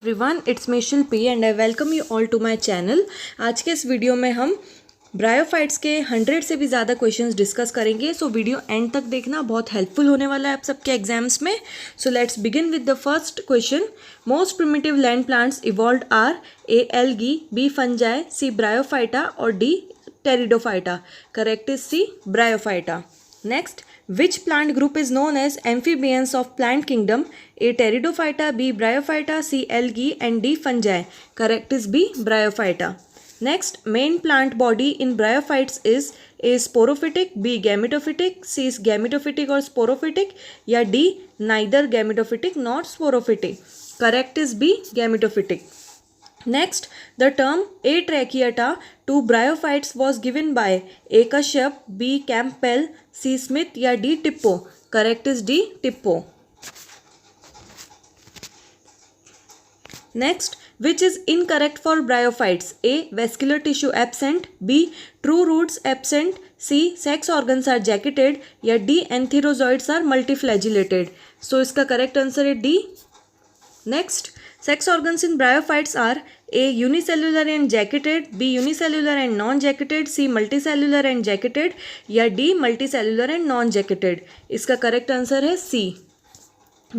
Everyone, it's me Shilpi and I welcome you all to my channel. आज के इस video में हम ब्रायोफाइट्स के 100 से भी ज़्यादा क्वेश्चंस डिस्कस करेंगे। सो वीडियो एंड तक देखना, बहुत हेल्पफुल होने वाला है आप सबके एग्जाम्स में। So let's begin with the first question. Most primitive land plants evolved are A algae, B fungi, C Bryophyta और D Pteridophyta. Correct is C Bryophyta. Next, which plant group is known as amphibians of plant kingdom? A. Pteridophyta, B. Bryophyta, C. Algae and D. Fungi. Correct is B. Bryophyta. Next, main plant body in bryophytes is A. Sporophytic, B. Gametophytic, C. is gametophytic or sporophytic या D. Neither gametophytic nor sporophytic. Correct is B. Gametophytic. Next, the term Atracheata to bryophytes was given by A. Kashyap, B. Campbell, C. Smith या D. Tippo. Correct is D. Tippo. Next, which is incorrect for bryophytes? A. Vascular tissue absent, B. True roots absent, C. Sex organs are jacketed या D. Antherozoids are multiflagellated. So इसका correct answer है D. Next, sex organs in bryophytes are A. Unicellular and jacketed, B. Unicellular and non-jacketed, C. Multicellular and jacketed या D. Multicellular and non-jacketed. इसका correct answer है C.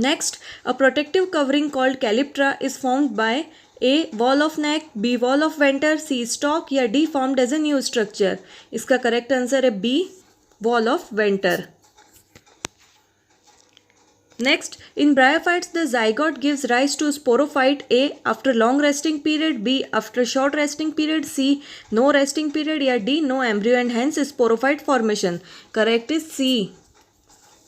Next, a protective covering called calyptra is formed by A. Wall of neck, B. Wall of venter, C. Stalk या D. Formed as a new structure. इसका correct answer है B. Wall of venter. Next, in bryophytes, the zygote gives rise to sporophyte. A. After long resting period, B. After short resting period, C. No resting period या D. No embryo and hence sporophyte formation. Correct is C.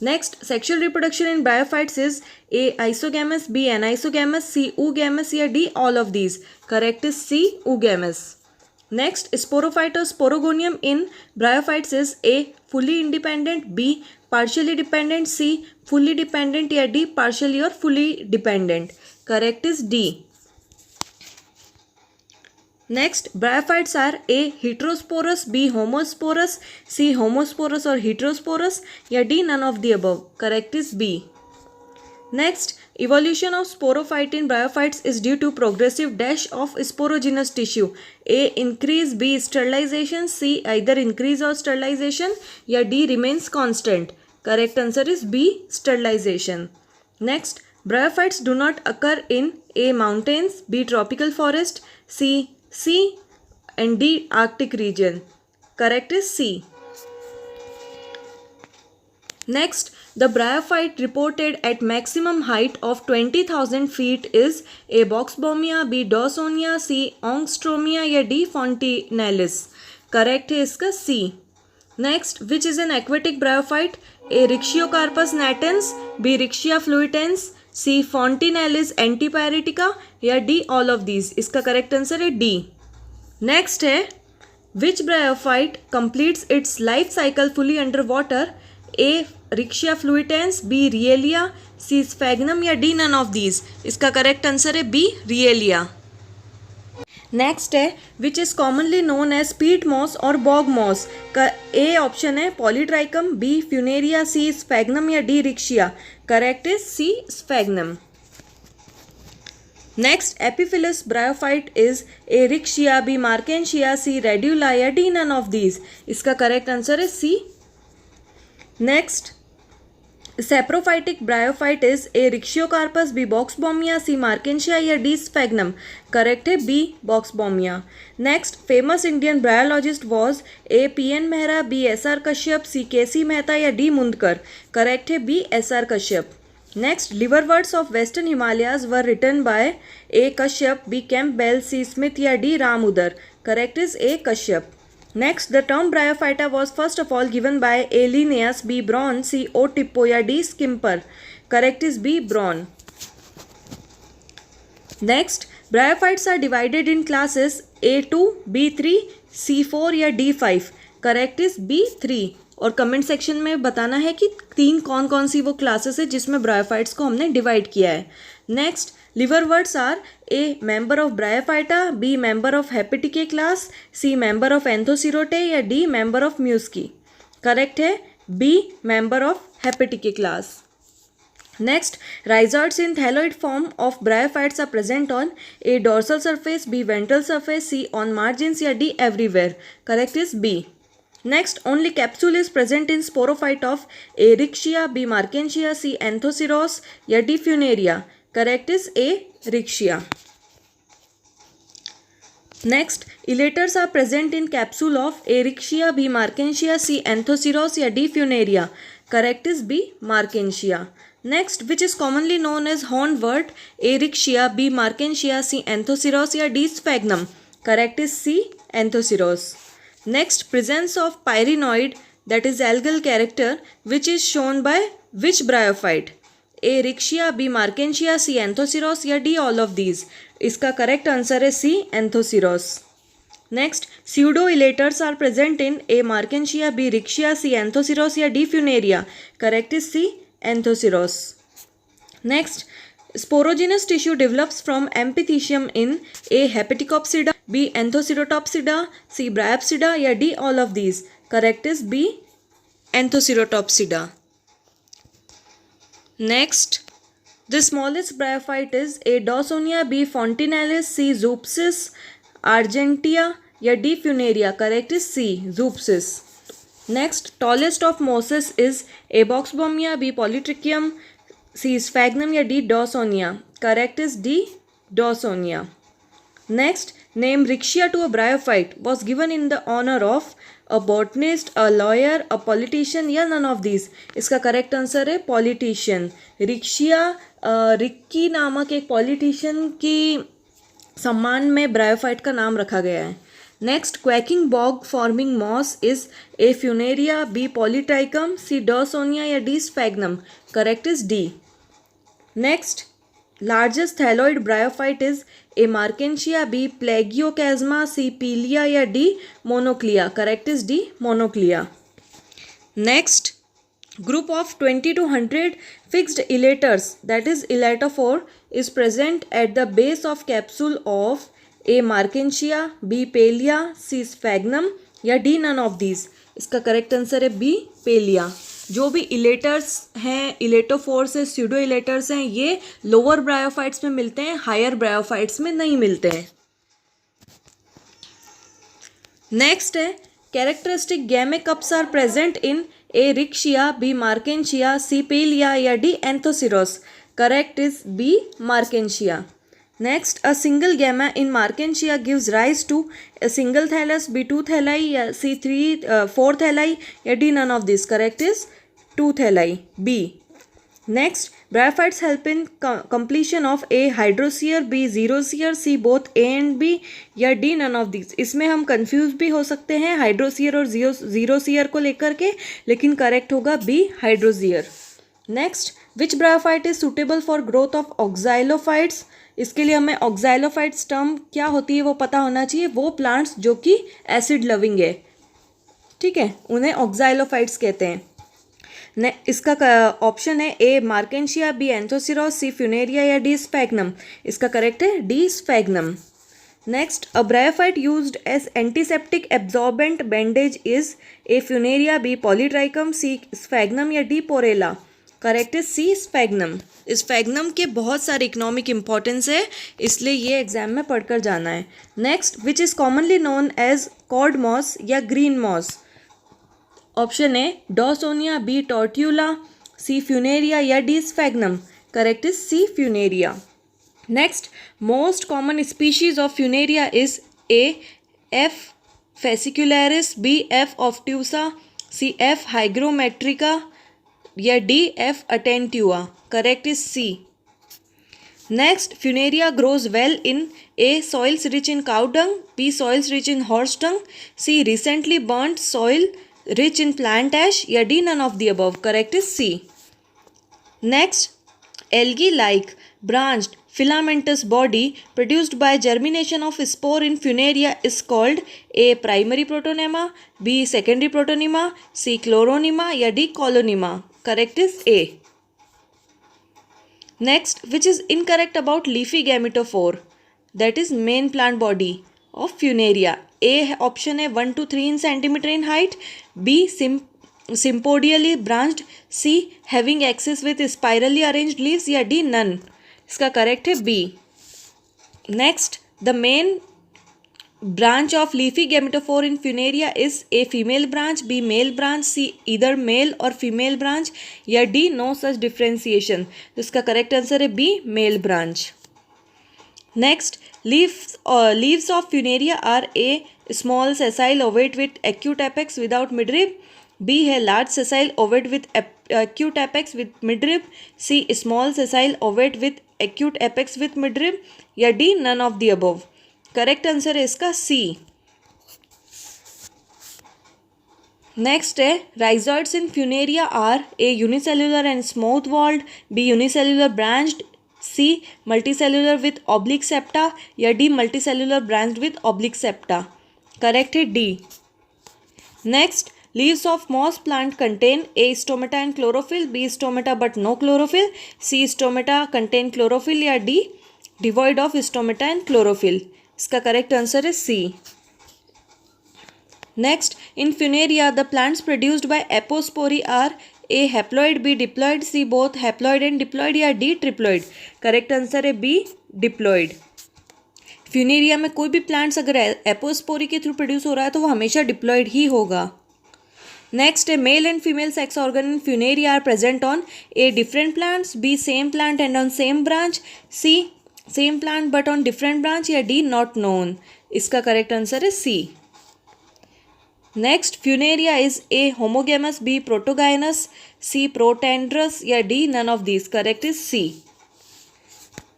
Next, sexual reproduction in bryophytes is A. Isogamous, B. Anisogamous, C. Oogamous या D. All of these. Correct is C. Oogamous. Next, sporophyte or sporogonium in bryophytes is A. Fully independent, B. Partially dependent, C. Fully dependent या D. Partially or fully dependent. Correct is D. Next, bryophytes are A. Heterosporous, B. Homosporous, C. Homosporous or heterosporous या D. None of the above. Correct is B. Next, evolution of sporophyte in bryophytes is due to progressive dash of sporogenous tissue. A. Increase, B. Sterilization, C. Either increase or sterilization या D. Remains constant. Correct answer is B. Sterilization. Next, bryophytes do not occur in A. Mountains, B. Tropical forest, C. Sea and D. Arctic region. Correct is C. Next, the bryophyte reported at maximum height of 20,000 feet is A. Boxbomia, B. Dawsonia, C. Angstromia या D. Fontinalis. Correct है इसका C. Next, which is an aquatic bryophyte? A. Rixiocarpus natans, B. Rixia fluitans, C. Fontinalis antipyretica या D. All of these. इसका correct answer है D. Next है which bryophyte completes its life cycle fully underwater? A. Rixia fluitans, B. Rielia, C. Sphagnum या D. None of these. इसका correct answer है B. Rielia. Next है which is commonly known as peat moss और bog moss का A option है Polytrichum, B Funaria, C Sphagnum या D Riccia. Correct is C Sphagnum. Next, epiphyllous bryophyte is A Riccia, B Marchantia, C Radula या D none of these. इसका correct answer है C. Next, saprophytic bryophyte is A. Rixiocarpus, B. Boxbomia, C. Markensia या D. Sphagnum. Correct है B. Boxbomia. Next, famous Indian bryologist was A. P.N. Mehra, B. S.R. Kashyap, C. K.C. Mehta या D. Mundkar. Correct है B. S.R. Kashyap. Next, liverworts of Western Himalayas were written by A. Kashyap, B. Campbell, C. Smith या D. Ramudar. Correct is A. Kashyap. Next, the term bryophyta was first of all given by A. Linnaeus, B. Braun, C. O. Tippo या D. Skimper. Correct is B. Braun. Next, bryophytes are divided in classes A2, B3, C4 या D5. Correct is B3. और comment section में बताना है कि कौन कौन सी वो क्लासेस है जिसमें ब्रायोफाइट्स को हमने डिवाइड किया है. Next, liverworts are A. member of Bryophyta, B. member of Hepatica class, C. member of Anthocerote या D. member of Musci. Correct है B. member of Hepatica class. Next, rhizoids in thalloid form of bryophytes are present on A. dorsal surface, B. ventral surface, C. on margins या D. everywhere. Correct is B. Next, only capsule is present in sporophyte of A. Riccia, B. Markensia, C. Anthoceros या D. Funaria. Correct is A. Riccia. Next, elaters are present in capsule of A. Riccia, B. Markensia, C. Anthoceros या D. Funaria. Correct is B. Markensia. Next, which is commonly known as hornwort, A. Riccia, B. Markensia, C. Anthoceros या D. sphagnum. Correct is C. Anthoceros. Next, presence of pyrenoid, that is algal character, which is shown by which bryophyte? A. Riccia, B. Markensia, C. Anthoceros या D. all of these. इसका correct answer है C. Anthoceros. Next, pseudo-elaters are present in A. Markensia, B. Riccia, C. Anthoceros या D. Funaria. Correct is C. Anthoceros. Next, sporogenous tissue develops from epithecium in A. Hepaticopsida, B. Anthocerotopsida, C. Bryopsida या D. all of these. Correct is B. Anthocerotopsida. Next, the smallest bryophyte is A. Dawsonia, B. Fontinalis, C. Zooxis, Argentea या D. Funaria. Correct is C. Zooxis. Next, tallest of mosses is A. Boxbomia, B. Polytrichium, C. Sphagnum या D. Dawsonia. Correct is D. Dawsonia. Next, name Riccia to a bryophyte was given in the honor of a botanist, a lawyer, a politician या none of these. इसका correct answer है politician. Riccia Ricky नामक एक politician की सम्मान में bryophyte का नाम रखा गया है. Next, quaking bog forming moss is A. Funaria, B. Polytrichum, C. Dawsonia या D. Sphagnum. Correct is D. Next, largest thalloid bryophyte is A. Markensia, B. Plagiocasma, C. Pilia या D. Monoclea. Correct is D. Monoclea. Next, group of 20 to 100 fixed elaters, that is elatophore, is present at the base of capsule of A. Markensia, B. Palia, C. Sphagnum या D. none of these. इसका correct answer है B. Palia. जो भी इलेटर्स हैं, इलेटोफोर्स है, pseudo इलेटर्स हैं, ये lower bryophytes में मिलते हैं, हायर ब्रायोफाइट्स में नहीं मिलते हैं. नेक्स्ट है characteristic gemma cups are present in A. Riccia, B. Markensia, C. Palia या D. Anthoceros. Correct is B. Markensia. Next, a single gamma in Markensia gives rise to a single thallus, B. two thalli या C. four thalli या D. none of these. Correct is two thalli, B. Next, bryophytes help in completion of A. hydrosphere, B. xerosphere, C. both A and B या D. none of these. इसमें हम confuse भी हो सकते हैं hydrosphere और xerosphere को लेकर के, लेकिन करेक्ट होगा B. hydrosphere. Next, which bryophyte is suitable for growth of oxylophytes. इसके लिए हमें ऑक्साइलोफाइट्स टर्म क्या होती है वो पता होना चाहिए. वो प्लांट्स जो कि एसिड लविंग है, ठीक है, उन्हें ऑक्साइलोफाइट्स कहते हैं. इसका ऑप्शन है A Marchantia, B Anthoceros, C Funaria या डी स्पैग्नम. इसका करेक्ट है D Sphagnum. Next, a bryophyte used as antiseptic absorbent bandage is A Funaria, B Polytrichum, C Sphagnum या डी पोरेला. करेक्ट है सी स्पैग्नम. स्पैग्नम के बहुत सारे economic importance है, इसलिए ये एग्जाम में पढ़कर जाना है. Next, which is commonly known as cord moss या green moss. Option A Dawsonia, B Tortula, C Funaria या D Sphagnum. Correct is C Funaria. Next, most common species of Funaria is A F fascicularis, B F obtusa, C F hygrometrica या D F attenuata. Correct is C. Next, Funaria grows well in A soils rich in cow dung, B soils rich in horse dung, C recently burned soil rich in plant ash या D none of the above. Correct is C. Next, algae like branched filamentous body produced by germination of spore in Funaria is called A primary protonema, B secondary protonema, C chloronema या D colonema. Correct is A. Next, which is incorrect about leafy gametophore, that is main plant body of Funaria. A option है 1 to 3 centimeter in height, B sympodially branched, C having axis with spirally arranged leaves, या D none. इसका correct है B. Next, the main branch of leafy gametophore in Funaria is A female branch, B male branch, C either male or female branch, या D no such differentiation. तो इसका correct answer है B male branch. Next, leaves of Funaria are A small sessile ovate with acute apex without midrib, B है large sessile ovate with acute apex with midrib, C small sessile ovate with acute apex with midrib, या D none of the above. Correct answer है इसका C. Next है, rhizoids in Funaria are A unicellular and smooth walled, B unicellular branched, C multicellular with oblique septa, या D multicellular branched with oblique septa. Correct है D. Next, leaves of moss plant contain A stomata and chlorophyll, B stomata but no chlorophyll, C stomata contain chlorophyll, या D devoid of stomata and chlorophyll. इसका correct answer है C. Next, in Funaria the plants produced by apospory are A haploid, B diploid, C both haploid and diploid, या D triploid. Correct answer है B diploid. Funaria में कोई भी plants अगर apospory के through produce हो रहा है तो वो हमेशा डिप्लॉइड ही होगा. नेक्स्ट है, male and female sex organ in Funaria are present on A different plants, B same plant and on same branch, C same plant but on different branch, या D not known. इसका correct answer है C. Next, Funaria is A homogamous, B protogynous, C protandrous, या D none of these. Correct is C.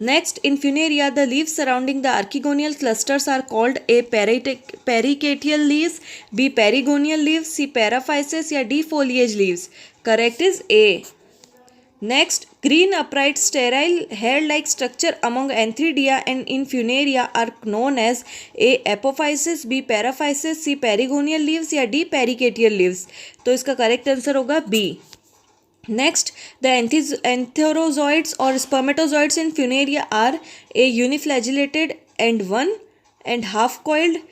Next, in Funaria the leaves surrounding the archegonial clusters are called A पेरिकेटियल leaves, B पेरिगोनियल leaves, C paraphysis, या D foliage leaves. Correct is A. Next, green upright sterile hair-like structure among Antheridia and in Funaria are known as A. apophysis, B. paraphysis, C. perigonial leaves, या D. pericatial leaves. तो इसका correct answer होगा B. Next, the antherozoids or spermatozoids in Funaria are A. uniflagellated and 1 and half coiled,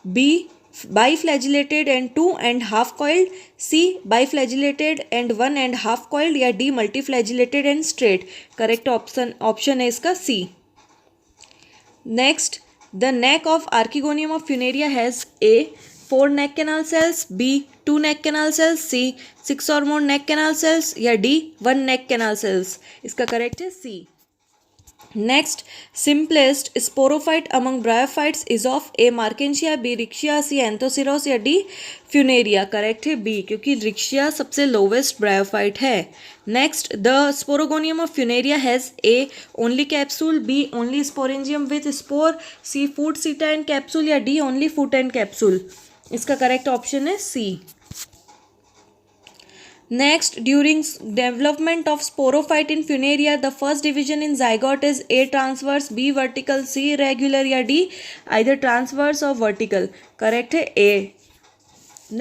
B. biflagellated and 2 and half coiled, C biflagellated and 1 and half coiled, या D multiflagellated and straight. Correct option है इसका C. Next, the neck of Archegonium of Funaria has A 4 neck canal cells, B 2 neck canal cells, C 6 or more neck canal cells, या D 1 neck canal cells. इसका correct है C. Next, simplest sporophyte among bryophytes is of A. Markensia, B. Rixia, C. Anthoceros, या D. Funaria. Correct है B, क्योंकि Rixia सबसे lowest bryophyte है. Next, the sporogonium of Funaria has A. only capsule, B. only sporangium with spore, C. foot, seta and capsule, या D. only foot and capsule. इसका correct option है C. Next, during development of sporophyte in Funaria, the first division in zygote is A. transverse, B. vertical, C. regular, या D. either transverse or vertical. Correct है A.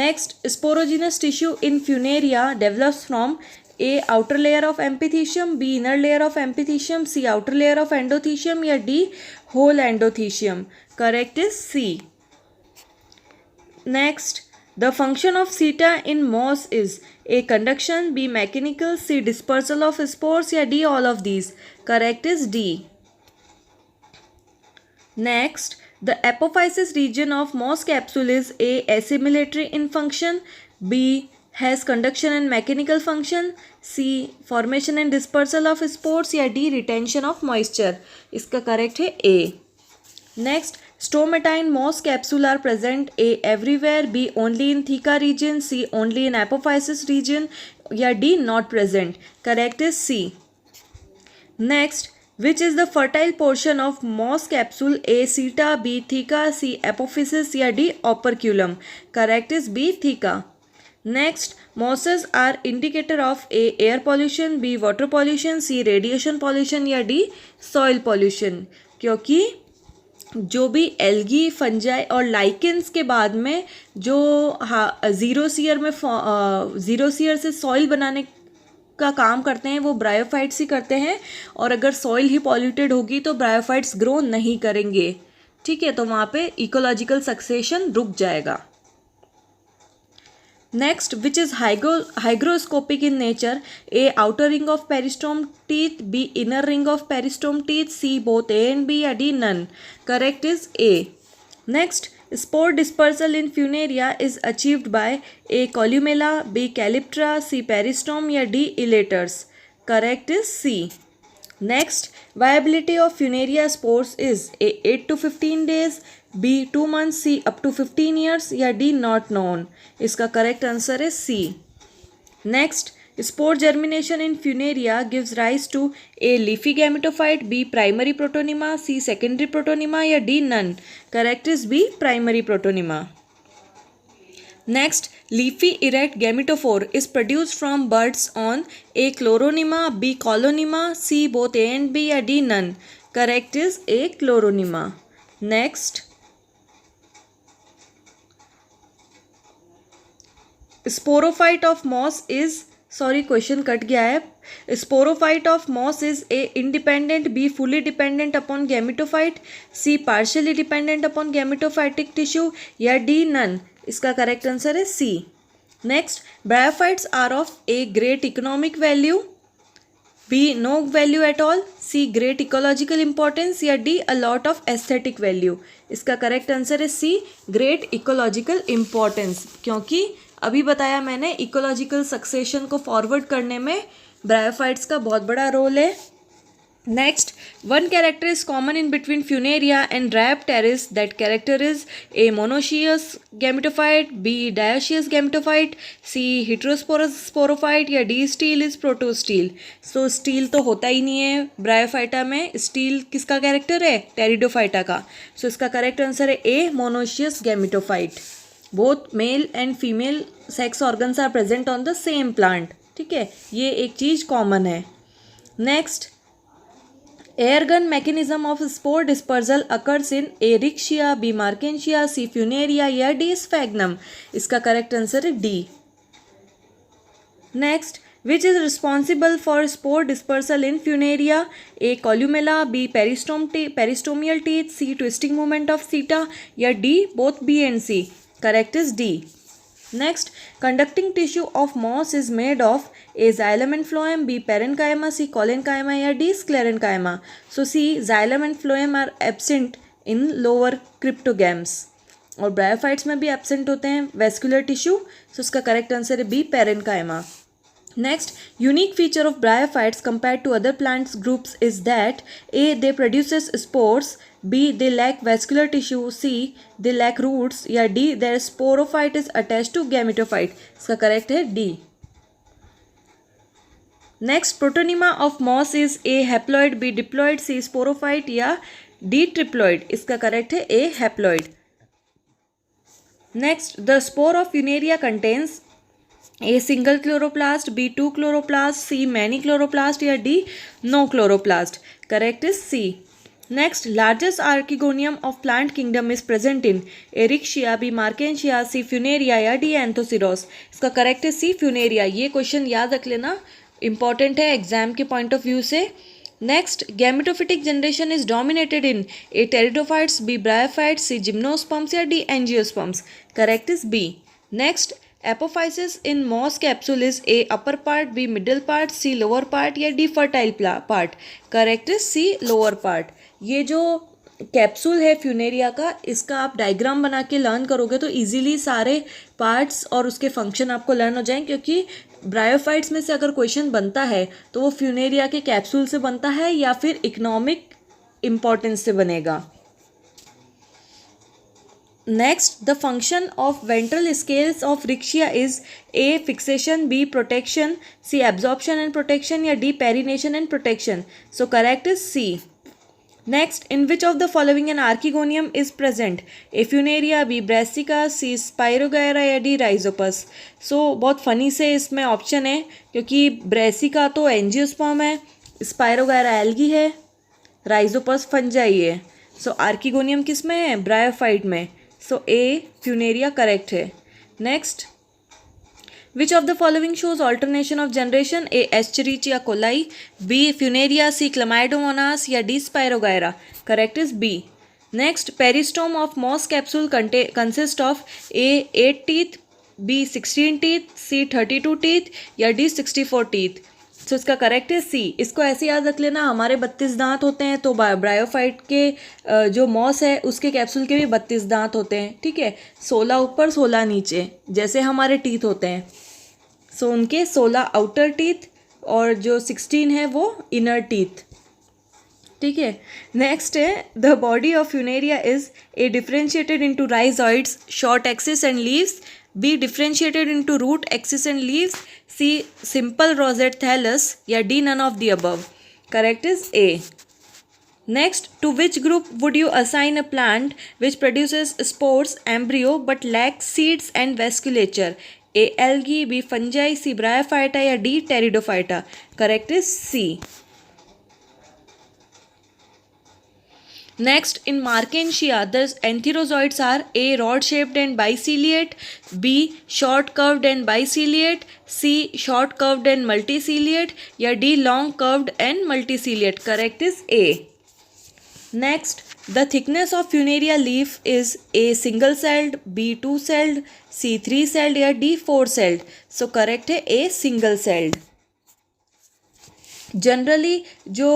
Next, sporogenous tissue in Funaria develops from A. outer layer of epithecium, B. inner layer of epithecium, C. outer layer of endothecium, या D. whole endothecium. Correct is C. Next, the function of seta in moss is A. conduction, B. mechanical, C. dispersal of spores, या D. all of these. Correct is D. Next, the apophysis region of moss capsule is A. assimilatory in function, B. has conduction and mechanical function, C. formation and dispersal of spores, या D. retention of moisture. इसका correct है A. Next, stomata in moss capsule are present A. everywhere, B. only in theca region, C. only in apophysis region, या D. not present. Correct is C. Next, which is the fertile portion of moss capsule? A. seta, B. theca, C. apophysis, या D. operculum. Correct is B. theca. Next, mosses are indicator of A. air pollution, B. water pollution, C. radiation pollution, या D. soil pollution. क्योंकि जो भी algae, fungi और lichens के बाद में जो ज़ीरो सीयर से सॉइल बनाने का काम करते हैं वो ब्रायोफाइट्स ही करते हैं. और अगर सॉइल ही पॉल्यूटेड होगी तो ब्रायोफाइट्स ग्रो नहीं करेंगे. ठीक है, तो वहाँ पे इकोलॉजिकल सक्सेशन रुक जाएगा. Next, which is hygroscopic in nature? A. Outer ring of peristome teeth. B. Inner ring of peristome teeth. C. Both A and B. Or D. None. Correct is A. Next, spore dispersal in Funaria is achieved by A. Columella, B. Calyptra, C. Peristome or D. Elaters. Correct is C. Next, viability of Funaria spores is A. 8 to 15 days, B. 2 months, C. up to 15 years या D. not known. इसका correct answer is C. Next, spore germination in Funaria gives rise to A. leafy gametophyte, B. primary protonema, C. secondary protonema या D. none. Correct is B. primary protonema. Next, leafy erect gametophore is produced from buds on A. Chloronema, B. Colonema, C. both A and B or D. none. Correct is A. Chloronema. Next, sporophyte of moss is, sorry question cut गया है. Sporophyte of moss is A. independent, B. fully dependent upon gametophyte, C. partially dependent upon gametophytic tissue या D. none. इसका correct answer है C. Next, bryophytes are of a great economic value, B no value at all, C great ecological importance या D a lot of aesthetic value. इसका correct answer है C great ecological importance, क्योंकि अभी बताया मैंने ecological succession को forward करने में ब्रायोफाइट्स का बहुत बड़ा रोल है. Next, one character is common in between Funaria and Bryopteris. That character is A. monoecious gametophyte, B. dioecious gametophyte, C. heterosporous sporophyte या D. stele is protostele. So stele तो होता ही नहीं है ब्रायोफाइटा में. stele किसका character है? Pteridophyta का. So इसका करेक्ट आंसर है A. monoecious gametophyte. Both male and female sex organs are present on the same plant. ठीक है, ये एक चीज़ कॉमन है. Next, airgun mechanism of spore dispersal occurs in A. Riccia, B. Markensia, C. Funaria या D. sphagnum. इसका correct answer है D. Next, which is responsible for spore dispersal in Funaria? A. columella, B. peristomial teeth, C. twisting movement of seta या D. both B and C. Correct is D. Next, conducting tissue of moss is made of A. xylem and phloem, B. parenchyma, C. collenchyma या D. sclerenchyma. So C. xylem and phloem are absent in lower cryptogams. और bryophytes में भी absent होते हैं vascular tissue. So इसका correct answer है B parenchyma. Next, unique feature of bryophytes compared to other plants groups is that A. they produces spores, B. they lack vascular tissue, C. they lack roots या D. their sporophyte is attached to gametophyte. इसका correct है D. Next, protonema of moss is A. haploid, B. diploid, C. sporophyte या D. triploid. इसका correct है A. haploid. Next, the spore of Funaria contains A. single chloroplast, B. 2 chloroplast, C. many chloroplast या D. no chloroplast. Correct is C. Next, largest archegonium of plant kingdom is present in A. Riccia, B. Markensia, C. Funaria या D. Anthoceros. इसका correct है C. Funaria. ये question याद रख लेना, important है exam के पॉइंट ऑफ व्यू से. Next, gametophytic generation is dominated in A. Pteridophytes, B. Bryophytes, C. Gymnosperms या D. Angiosperms. Correct is B. Next, apophysis in moss capsule is A. Upper part, B. Middle part, C. Lower part या D. Fertile part. Correct is C. Lower part. ये जो capsule है Funaria का, इसका आप diagram बना के learn करोगे तो इजीली सारे पार्ट्स और उसके फंक्शन आपको लर्न हो जाएंगे, क्योंकि ब्रायोफाइट्स में से अगर क्वेश्चन बनता है तो वो फ्यूनेरिया के कैप्सूल से बनता है या फिर इकोनॉमिक इम्पोर्टेंस से बनेगा. Next, the function of ventral scales of Riccia is A. fixation, B. protection, C. absorption and protection या D. perination and protection. So correct is C. Next, in which of the following an archegonium is present? A. Funaria, B. brassica, C. Spirogyra या D. rhizopus. So बहुत funny से इसमें option है, क्योंकि Brassica तो angiosperm है, Spirogyra algae है, Rhizopus fungi है. सो आर्किगोनियम किस में है? ब्रायोफाइट में. सो ए फ्यूनेरिया करेक्ट है. Next, which of the following shows alternation of generation? A. Escherichia coli, B. Funaria, C. Chlamydomonas या D. Spirogyra. Correct is B. Next, peristome of moss capsule consist of A. 8 teeth, B 16 teeth, C 32 teeth या D 64 teeth. सो इसका correct है सी। इसको ऐसे याद रख लेना, हमारे 32 दांत होते हैं, तो ब्रायोफाइट के जो मॉस है उसके कैप्सूल के भी 32 दांत होते हैं, ठीक है। 16 ऊपर 16 नीचे, जैसे हमारे टीथ होते हैं। सो उनके 16 आउटर टीथ और जो 16 है वो इनर टीथ, ठीक है। नेक्स्ट है the body of Funaria is A differentiated into rhizoids, short axis and leaves, B differentiated into root axis and leaves, C simple rosette thallus या D none of the above. Correct is A. Next, to which group would you assign a plant which produces spores, embryo but lacks seeds and vasculature? A. Algae, B. Fungi, C. Bryophyta या D. Pteridophyta? Correct is C. Next, in Markensia, the antherozoids are A. rod-shaped and biciliate, B. short-curved and biciliate, C. short-curved and multiciliate या D. long-curved and multiciliate? Correct is A. Next, the thickness of funaria leaf is A. single-celled, B. two-celled, C. three-celled या D. four-celled? So correct है A. single-celled. Generally जो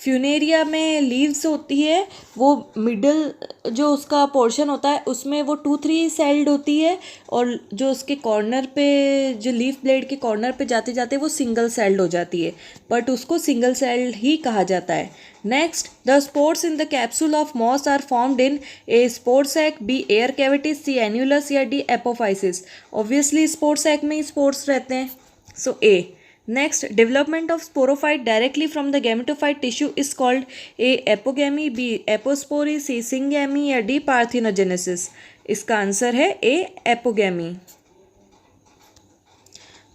Funaria में leaves होती है वो middle जो उसका पोर्शन होता है उसमें वो 2-3 सेल्ड होती है, और जो उसके कॉर्नर पे जो लीफ ब्लेड के कॉर्नर पे जाते जाते वो सिंगल सेल्ड हो जाती है, बट उसको सिंगल सेल्ड ही कहा जाता है। Next, the spores in the capsule of moss are formed in A spore sac, B air cavity, C annulus या D apophysis? Obviously spore sac में ही स्पोर्स रहते हैं, so A. Next, development of sporophyte directly from the gametophyte tissue is called A. apogamy, B. apospory, C. syngamy या D. parthenogenesis? इसका answer है A. apogamy.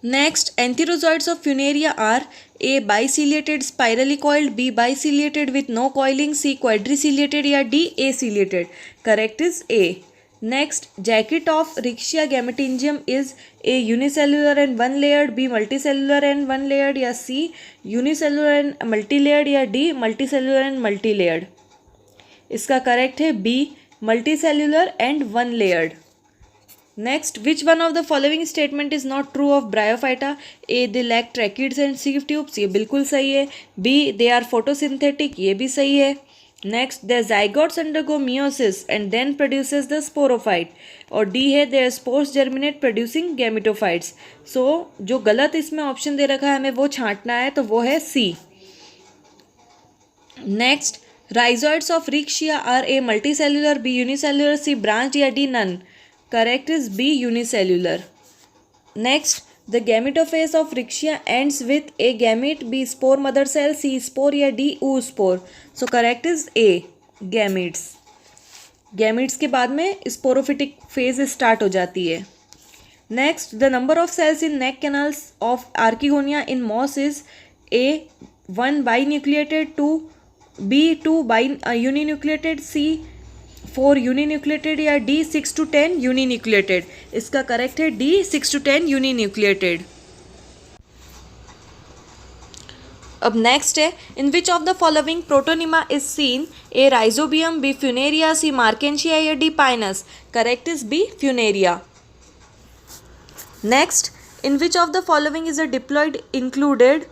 Next, antherozoids of funaria are A. biciliated spirally coiled, B. biciliated with no coiling, C. quadriciliated या D. aciliated? Correct is A. Next, jacket of Riccia gametingium is A. unicellular and one layered, B. multicellular and one layered या C. unicellular and multilayered या D. multicellular and multilayered? इसका correct है B. multicellular and one layered. Next, which one of the following statement is not true of Bryophyta? A. they lack tracheids and sieve tubes, ये बिल्कुल सही है। B. they are photosynthetic, ये भी सही है। Next, the zygotes undergo meiosis and then produces the sporophyte, और D है their spores germinate producing gametophytes. So जो गलत इसमें ऑप्शन दे रखा है हमें वो छांटना है, तो वो है C. Next, rhizoids of Riccia are A. multicellular, B. unicellular, C. branched या D. none? Correct is B. unicellular. Next, the gametophase of Riccia ends with A. gamete, B. spore mother cell, C. spore या D. oospore? So correct is A. gametes. gametes के बाद में sporophytic phase start हो जाती है। Next, the number of cells in neck canals of Archegonia in moss is A. 1 binucleated, 2 B. 2 uninucleated, C. 4 uninucleated या D. 6 to 10 uninucleated? इसका correct है D. 6 to 10 uninucleated. अब नेक्स्ट है, in which of the following protonema is seen? A. rhizobium, B. funaria, C. markensia या D. pinus? Correct is B. funaria. Next, in which of the following is a diploid included?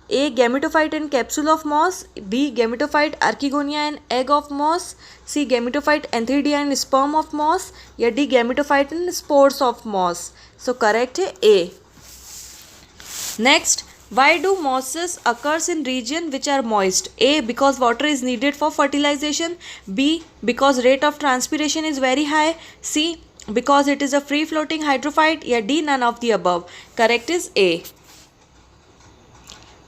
A. gametophyte and capsule of moss, B. gametophyte archegonia and egg of moss, C. gametophyte antheridia and sperm of moss या D. gametophyte and spores of moss? So correct है A. Next, why do mosses occurs in region which are moist? A. because water is needed for fertilization, B. because rate of transpiration is very high, C. because it is a free floating hydrophyte या D. none of the above? Correct is A.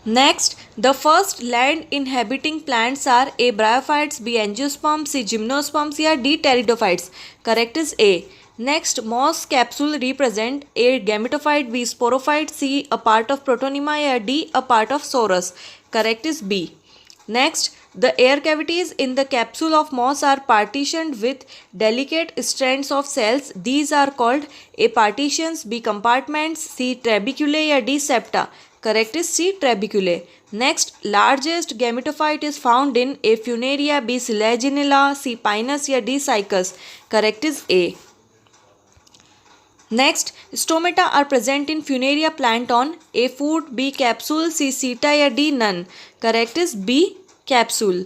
Next, the first land inhabiting plants are A. bryophytes, B. angiosperms, C. gymnosperms या D. pteridophytes? Correct is A. Next, moss capsule represent A. gametophyte, B. sporophyte, C. a part of protonema या D. a part of sorus? Correct is B. Next, the air cavities in the capsule of moss are partitioned with delicate strands of cells. These are called A. partitions, B. compartments, C. trabeculae या D. septa? Correct is C. trabeculae. Next, largest gametophyte is found in A. funaria, B. selaginella, C. pinus या D. cycas? Correct is A. Next, stomata are present in Funaria plant on A foot, B capsule, C seta या D none. Correct is B capsule.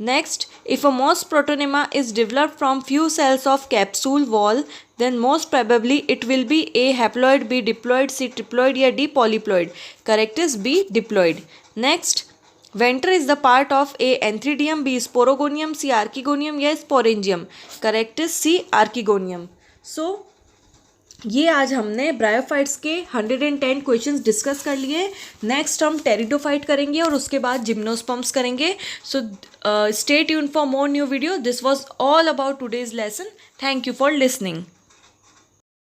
Next, if a moss protonema is developed from few cells of capsule wall, then most probably it will be A haploid, B diploid, C triploid या D polyploid. Correct is B diploid. Next, venter is the part of A anthridium, B sporogonium, C archegonium या sporangium. Correct is C archegonium. So ये आज हमने bryophytes के 110 questions discuss कर लिए. Next हम pteridophyte करेंगे और उसके बाद जिम्नोस्पर्म्स करेंगे. So stay tuned for more new video. This was all about today's lesson. Thank you for listening.